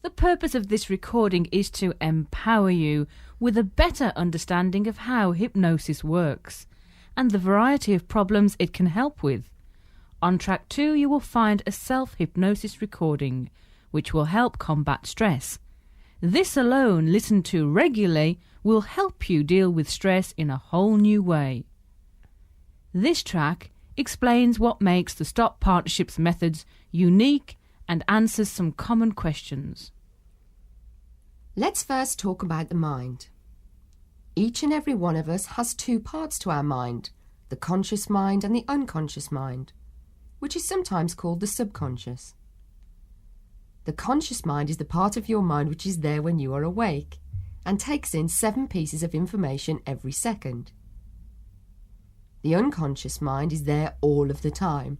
The purpose of this recording is to empower you with a better understanding of how hypnosis works and the variety of problems it can help with. On track 2 you will find a self-hypnosis recording which will help combat stress. This alone, listened to regularly, will help you deal with stress in a whole new way. This track explains what makes the Stop Partnerships methods unique and answers some common questions. Let's first talk about the mind. Each and every one of us has two parts to our mind, the conscious mind and the unconscious mind, which is sometimes called the subconscious. The conscious mind is the part of your mind which is there when you are awake and takes in 7 pieces of information every second. The unconscious mind is there all of the time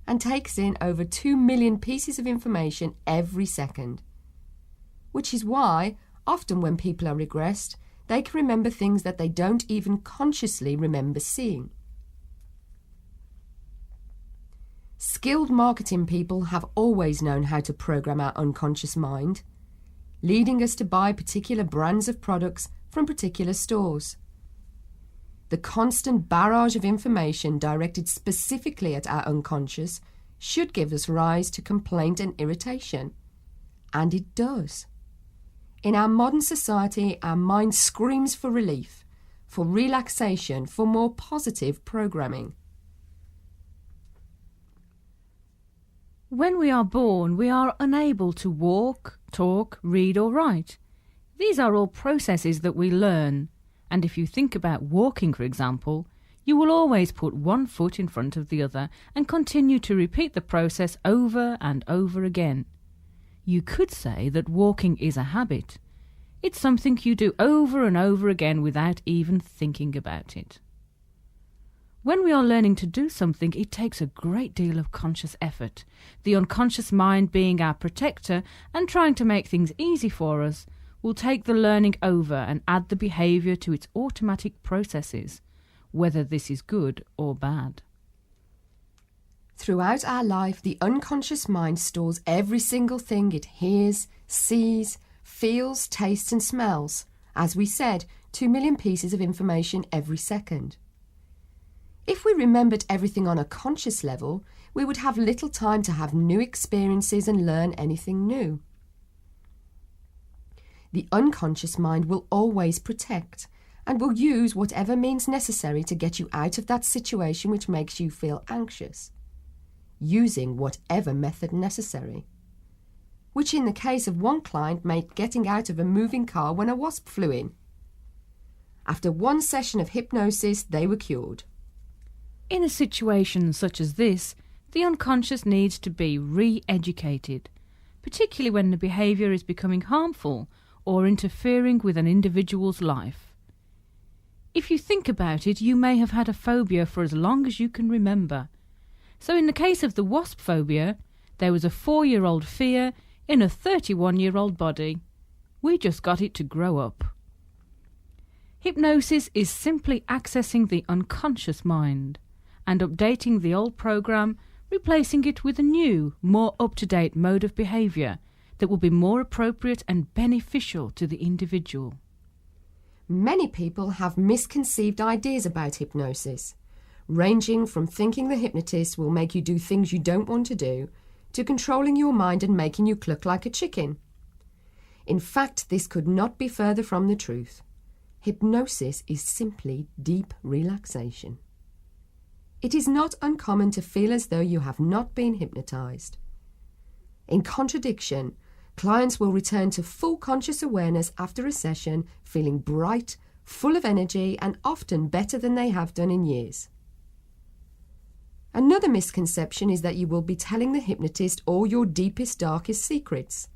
and takes in over 2 million pieces of information every second, which is why often when people are regressed, they can remember things that they don't even consciously remember seeing. Skilled marketing people have always known how to program our unconscious mind, leading us to buy particular brands of products from particular stores. The constant barrage of information directed specifically at our unconscious should give us rise to complaint and irritation. And it does. In our modern society, our mind screams for relief, for relaxation, for more positive programming. When we are born, we are unable to walk, talk, read or write. These are all processes that we learn. And if you think about walking, for example, you will always put one foot in front of the other and continue to repeat the process over and over again. You could say that walking is a habit. It's something you do over and over again without even thinking about it. When we are learning to do something, it takes a great deal of conscious effort, the unconscious mind being our protector and trying to make things easy for us, will take the learning over and add the behaviour to its automatic processes, whether this is good or bad. Throughout our life, the unconscious mind stores every single thing it hears, sees, feels, tastes and smells. As we said, 2 million pieces of information every second. If we remembered everything on a conscious level, we would have little time to have new experiences and learn anything new. The unconscious mind will always protect and will use whatever means necessary to get you out of that situation which makes you feel anxious, using whatever method necessary, which in the case of one client made getting out of a moving car when a wasp flew in. After one session of hypnosis, they were cured. In a situation such as this, the unconscious needs to be re-educated, particularly when the behaviour is becoming harmful or interfering with an individual's life. If you think about it, you may have had a phobia for as long as you can remember. So in the case of the wasp phobia, there was a 4-year-old fear in a 31-year-old body. We just got it to grow up. Hypnosis is simply accessing the unconscious mind and updating the old program, replacing it with a new, more up-to-date mode of behaviour that will be more appropriate and beneficial to the individual. Many people have misconceived ideas about hypnosis, ranging from thinking the hypnotist will make you do things you don't want to do, to controlling your mind and making you cluck like a chicken. In fact, this could not be further from the truth. Hypnosis is simply deep relaxation. It is not uncommon to feel as though you have not been hypnotized. In contradiction, clients will return to full conscious awareness after a session, feeling bright, full of energy, and often better than they have done in years. Another misconception is that you will be telling the hypnotist all your deepest, darkest secrets.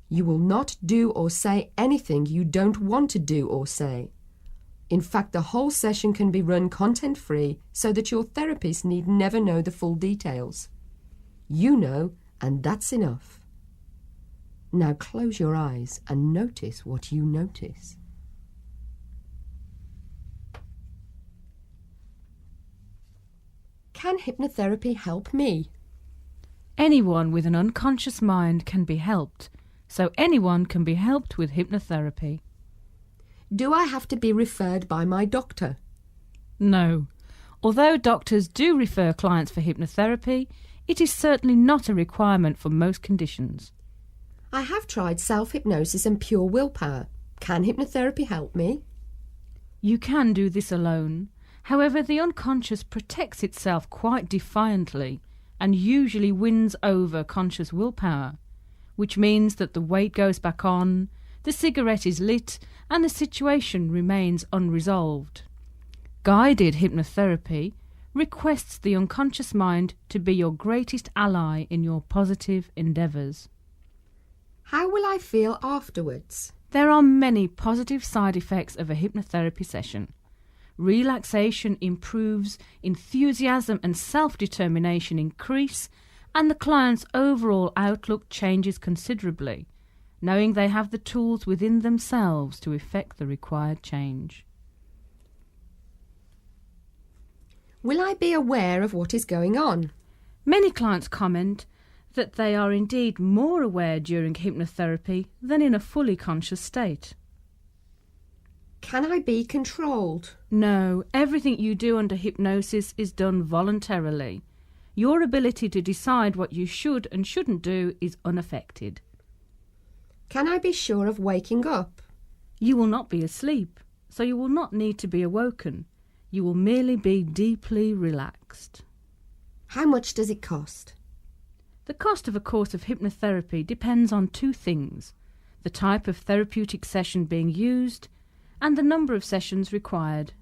You will not do or say anything you don't want to do or say. In fact, the whole session can be run content-free so that your therapist need never know the full details. You know, and that's enough. Now close your eyes and notice what you notice. Can hypnotherapy help me? Anyone with an unconscious mind can be helped, so anyone can be helped with hypnotherapy. Do I have to be referred by my doctor? No. Although doctors do refer clients for hypnotherapy, it is certainly not a requirement for most conditions. I have tried self-hypnosis and pure willpower. Can hypnotherapy help me? You can do this alone. However, the unconscious protects itself quite defiantly and usually wins over conscious willpower, which means that the weight goes back on, the cigarette is lit, and the situation remains unresolved. Guided hypnotherapy requests the unconscious mind to be your greatest ally in your positive endeavours. How will I feel afterwards? There are many positive side effects of a hypnotherapy session. Relaxation improves, enthusiasm and self-determination increase, and the client's overall outlook changes considerably, knowing they have the tools within themselves to effect the required change. Will I be aware of what is going on? Many clients comment that they are indeed more aware during hypnotherapy than in a fully conscious state. Can I be controlled? No, everything you do under hypnosis is done voluntarily. Your ability to decide what you should and shouldn't do is unaffected. Can I be sure of waking up? You will not be asleep, so you will not need to be awoken. You will merely be deeply relaxed. How much does it cost? The cost of a course of hypnotherapy depends on two things: the type of therapeutic session being used and the number of sessions required.